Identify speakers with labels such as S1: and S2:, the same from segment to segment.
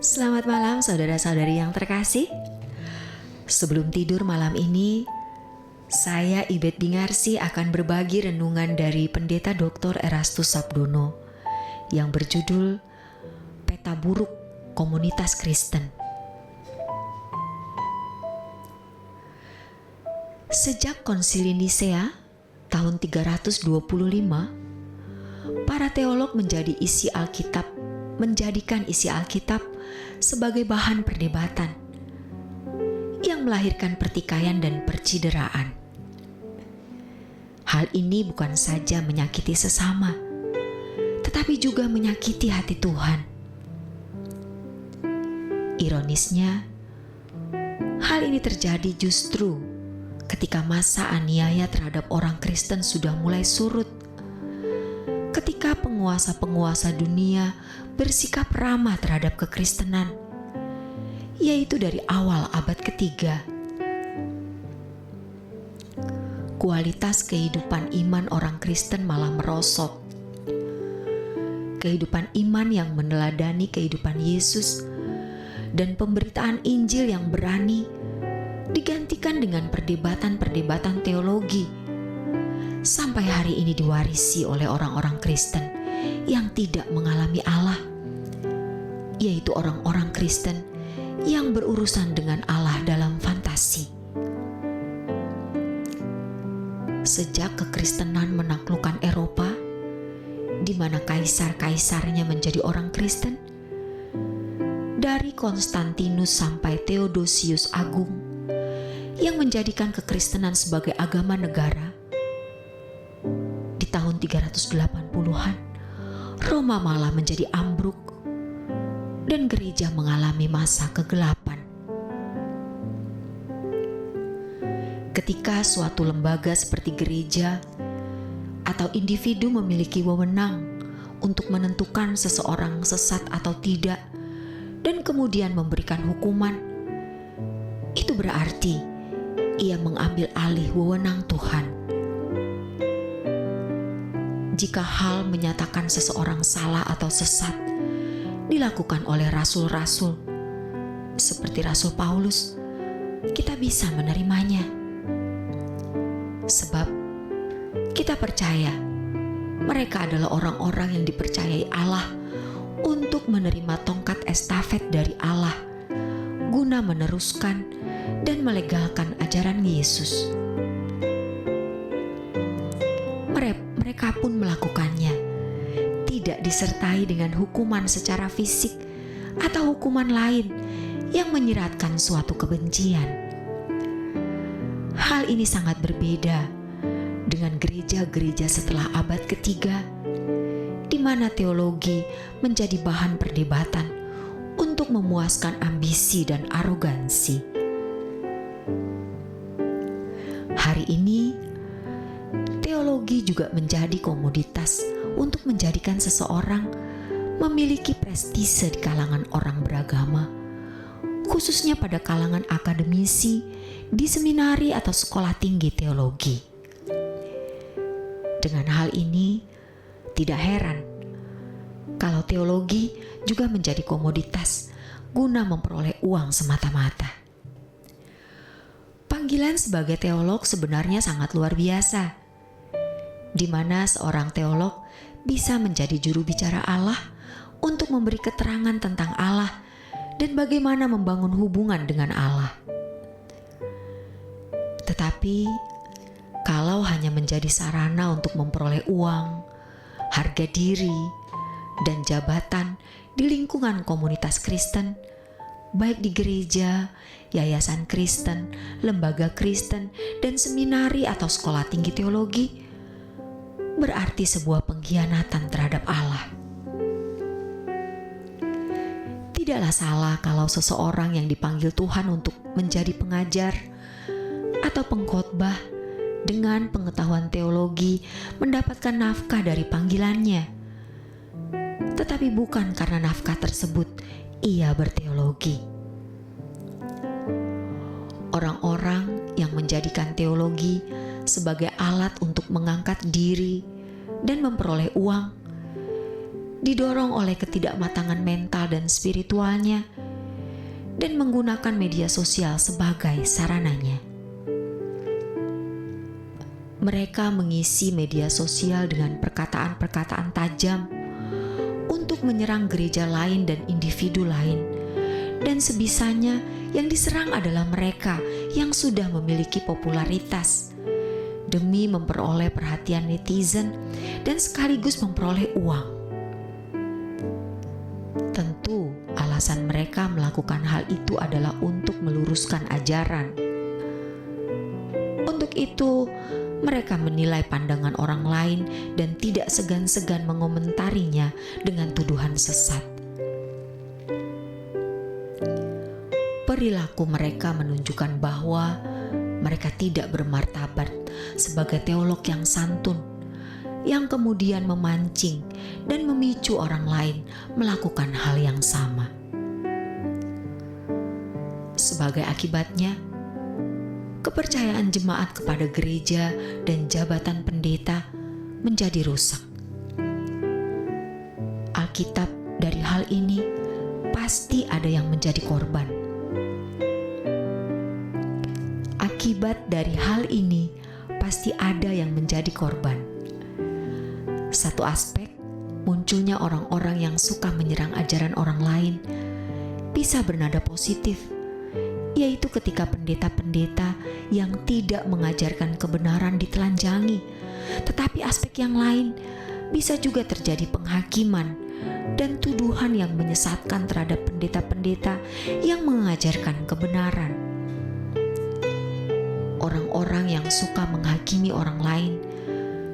S1: Selamat malam saudara-saudari yang terkasih. Sebelum tidur malam ini, saya Ibet Bingarsi akan berbagi renungan dari Pendeta Dr. Erastus Sabdono yang berjudul Peta Buruk Komunitas Kristen. Sejak Konsili Nisea tahun 325, para teolog menjadikan isi Alkitab sebagai bahan perdebatan yang melahirkan pertikaian dan percideraan. Hal ini bukan saja menyakiti sesama, tetapi juga menyakiti hati Tuhan. Ironisnya, hal ini terjadi justru ketika masa aniaya terhadap orang Kristen sudah mulai surut, ketika penguasa-penguasa dunia bersikap ramah terhadap kekristenan, yaitu dari awal abad ketiga. Kualitas kehidupan iman orang Kristen malah merosot. Kehidupan iman yang meneladani kehidupan Yesus dan pemberitaan Injil yang berani digantikan dengan perdebatan-perdebatan teologi, sampai hari ini diwarisi oleh orang-orang Kristen yang tidak mengalami Allah, yaitu orang-orang Kristen yang berurusan dengan Allah dalam fantasi. Sejak kekristenan menaklukkan Eropa, di mana kaisar-kaisarnya menjadi orang Kristen, dari Konstantinus sampai Theodosius Agung, yang menjadikan kekristenan sebagai agama negara, di tahun 380-an, Roma malah menjadi ambruk dan gereja mengalami masa kegelapan. Ketika suatu lembaga seperti gereja atau individu memiliki wewenang untuk menentukan seseorang sesat atau tidak dan kemudian memberikan hukuman, itu berarti ia mengambil alih wewenang Tuhan. Jika hal menyatakan seseorang salah atau sesat dilakukan oleh rasul-rasul seperti Rasul Paulus, kita bisa menerimanya. Sebab kita percaya mereka adalah orang-orang yang dipercayai Allah untuk menerima tongkat estafet dari Allah guna meneruskan dan melegalkan ajaran Yesus. Mereka pun melakukannya, tidak disertai dengan hukuman secara fisik atau hukuman lain yang menyeratkan suatu kebencian. Hal ini sangat berbeda dengan gereja-gereja setelah abad ketiga, di mana teologi menjadi bahan perdebatan untuk memuaskan ambisi dan arogansi. Hari ini, teologi juga menjadi komoditas untuk menjadikan seseorang memiliki prestise di kalangan orang beragama, khususnya pada kalangan akademisi di seminari atau sekolah tinggi teologi. Dengan hal ini, tidak heran kalau teologi juga menjadi komoditas guna memperoleh uang semata-mata. Panggilan sebagai teolog sebenarnya sangat luar biasa, di mana seorang teolog bisa menjadi juru bicara Allah untuk memberi keterangan tentang Allah dan bagaimana membangun hubungan dengan Allah. Tetapi, kalau hanya menjadi sarana untuk memperoleh uang, harga diri, dan jabatan di lingkungan komunitas Kristen, baik di gereja, yayasan Kristen, lembaga Kristen, dan seminari atau sekolah tinggi teologi, berarti sebuah pengkhianatan terhadap Allah. Tidaklah salah kalau seseorang yang dipanggil Tuhan untuk menjadi pengajar atau pengkhotbah dengan pengetahuan teologi mendapatkan nafkah dari panggilannya, tetapi bukan karena nafkah tersebut ia berteologi. Orang-orang yang menjadikan teologi sebagai alat untuk mengangkat diri dan memperoleh uang didorong oleh ketidakmatangan mental dan spiritualnya dan menggunakan media sosial sebagai sarananya. Mereka mengisi media sosial dengan perkataan-perkataan tajam untuk menyerang gereja lain dan individu lain, dan sebisanya yang diserang adalah mereka yang sudah memiliki popularitas demi memperoleh perhatian netizen dan sekaligus memperoleh uang. Tentu, alasan mereka melakukan hal itu adalah untuk meluruskan ajaran. Untuk itu, mereka menilai pandangan orang lain dan tidak segan-segan mengomentarinya dengan tuduhan sesat. Perilaku mereka menunjukkan bahwa mereka tidak bermartabat sebagai teolog yang santun, yang kemudian memancing dan memicu orang lain melakukan hal yang sama. Sebagai akibatnya, kepercayaan jemaat kepada gereja dan jabatan pendeta menjadi rusak. Alkitab dari hal ini pasti ada yang menjadi korban. Akibat dari hal ini pasti ada yang menjadi korban. Satu aspek, munculnya orang-orang yang suka menyerang ajaran orang lain bisa bernada positif, yaitu ketika pendeta-pendeta yang tidak mengajarkan kebenaran ditelanjangi. Tetapi aspek yang lain bisa juga terjadi penghakiman dan tuduhan yang menyesatkan terhadap pendeta-pendeta yang mengajarkan kebenaran. Orang-orang yang suka menghakimi orang lain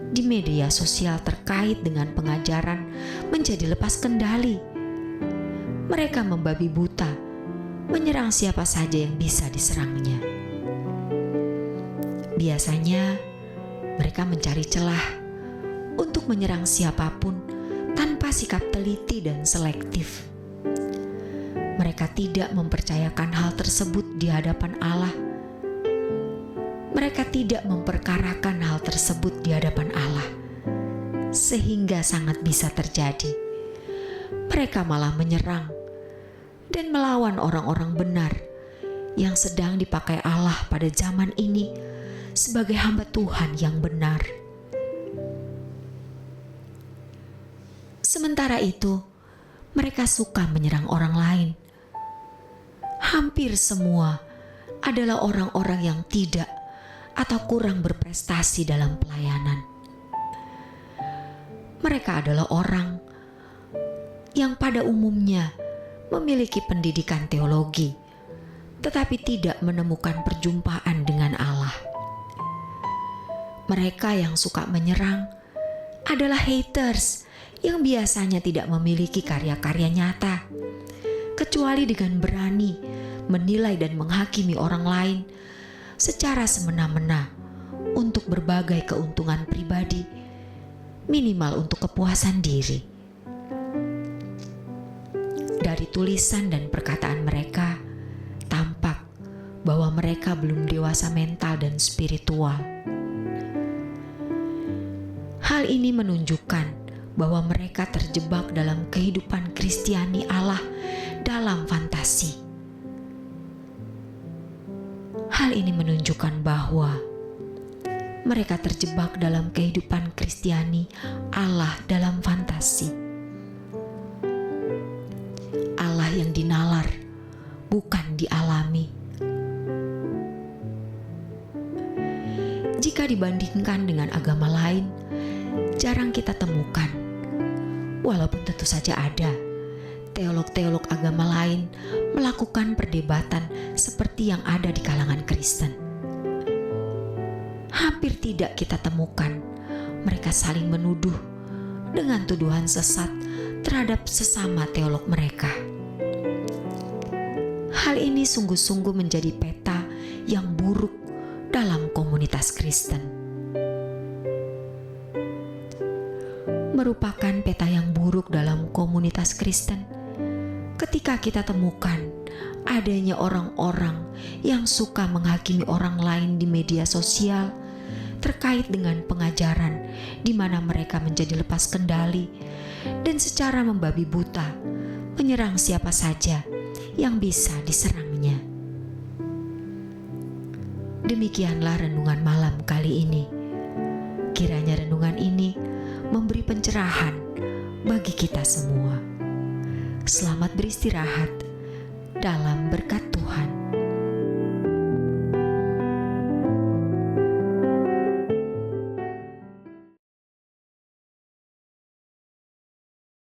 S1: di media sosial terkait dengan pengajaran menjadi lepas kendali. Mereka membabi buta, menyerang siapa saja yang bisa diserangnya. Biasanya mereka mencari celah untuk menyerang siapapun tanpa sikap teliti dan selektif. Mereka tidak mempercayakan hal tersebut di hadapan Allah. Mereka tidak memperkarakan hal tersebut di hadapan Allah, sehingga sangat bisa terjadi. Mereka malah menyerang dan melawan orang-orang benar yang sedang dipakai Allah pada zaman ini sebagai hamba Tuhan yang benar. Sementara itu, mereka suka menyerang orang lain. Hampir semua adalah orang-orang yang tidak atau kurang berprestasi dalam pelayanan. Mereka adalah orang yang pada umumnya memiliki pendidikan teologi, tetapi tidak menemukan perjumpaan dengan Allah. Mereka yang suka menyerang adalah haters yang biasanya tidak memiliki karya-karya nyata, kecuali dengan berani menilai dan menghakimi orang lain secara semena-mena untuk berbagai keuntungan pribadi, minimal untuk kepuasan diri. Dari tulisan dan perkataan mereka, tampak bahwa mereka belum dewasa mental dan spiritual. Hal ini menunjukkan bahwa mereka terjebak dalam kehidupan Kristiani Allah dalam fantasi. Hal ini menunjukkan bahwa mereka terjebak dalam kehidupan Kristiani Allah dalam fantasi. Allah yang dinalar, bukan dialami. Jika dibandingkan dengan agama lain, jarang kita temukan, walaupun tentu saja ada, teolog-teolog agama lain melakukan perdebatan seperti yang ada di kalangan Kristen. Hampir tidak kita temukan mereka saling menuduh dengan tuduhan sesat terhadap sesama teolog mereka. Hal ini sungguh-sungguh menjadi peta yang buruk dalam komunitas Kristen. Merupakan peta yang buruk dalam komunitas Kristen ketika kita temukan adanya orang-orang yang suka menghakimi orang lain di media sosial terkait dengan pengajaran di mana mereka menjadi lepas kendali dan secara membabi buta menyerang siapa saja yang bisa diserangnya. Demikianlah renungan malam kali ini. Kiranya renungan ini memberi pencerahan bagi kita semua. Selamat beristirahat dalam berkat Tuhan.